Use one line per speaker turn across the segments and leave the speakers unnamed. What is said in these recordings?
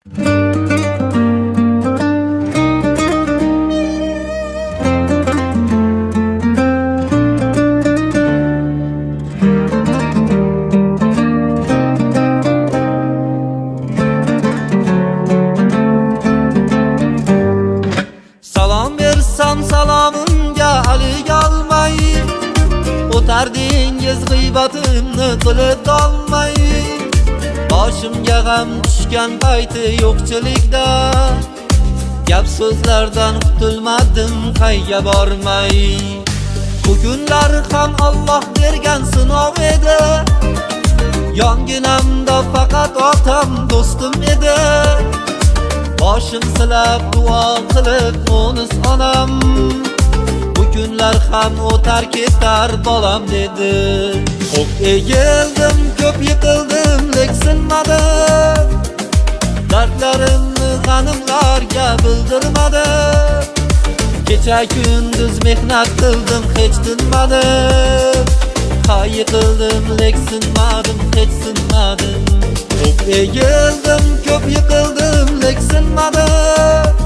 Salom bersam salomimga alik olmay, o'tardingiz g'iybatimni qilib olmay. Boshimga g'am tushgan payti yo'qchilikda, gap so'zlardan qutulmadim qayga bormay. Bu kunlar ham Alloh bergan sinov edi, yonginamda faqat otam do'stim edi. Boshim silab duo qilib o'nis onam, bu kunlar ham o'tar ketar bolam dedi. Ko'p egildim, ko'p yiqildim, lek sinmadim. Dardlarimni g'animlarga bildirmadim. Kecha kunduz mehnat qildim, hech tinmadim. Yiqildim, lek sinmadim, hech sinmadim. Ko'p egildim, ko'p yiqildim, lek sinmadim.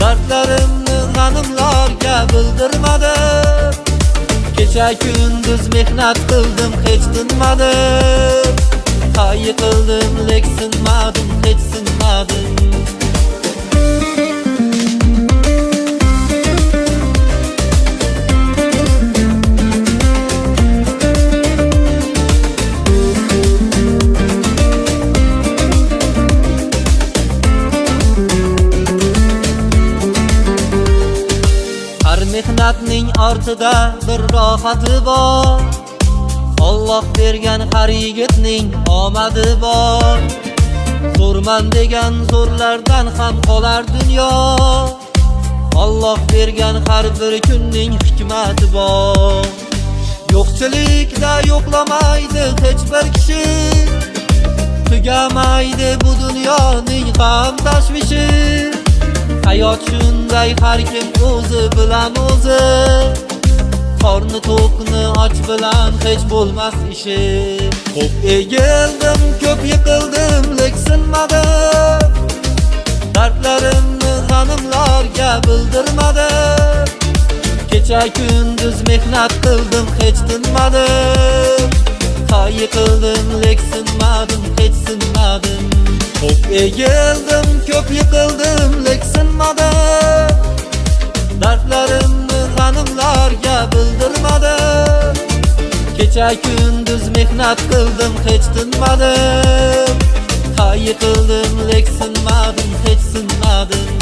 Dardlarimni g'animlarga bildirmadim. Kecha kunduz mehnat qildim, hech tinmadim. Yiqildim, lek sinmadim, hech sinmadim. Mehnatning ortida bir rohati bor, Alloh bergan har yigitning omadi bor. Zo'rman degan zo'rlardan ham qolar dunyo, Alloh bergan har bir kunning hikmati bor. Yo'qchilikda yo'qlamaydi hech bir kishi, tugamaydi bu dunyoning g'am tashvishi. Hayot shunday, har kim o'zi bilan o'zi, qorni to'qni och bilan hech bo'lmas ishi. Ko'p egildim, ko'p yiqildim, lek sinmadim. Dardlarimni g'animlarga bildirmadim. Kecha kunduz mehnat qildim, hech tinmadim. Yiqildim, lek sinmadim, hech sinmadim. Ko'p egildim, ko'p yiqildim, lek sinmadim. Dardlarimni g'animlarga bildirmadim. Kecha kunduz mehnat qildim, hech tinmadim. Yiqildim, lek sinmadim, hech sinmadim.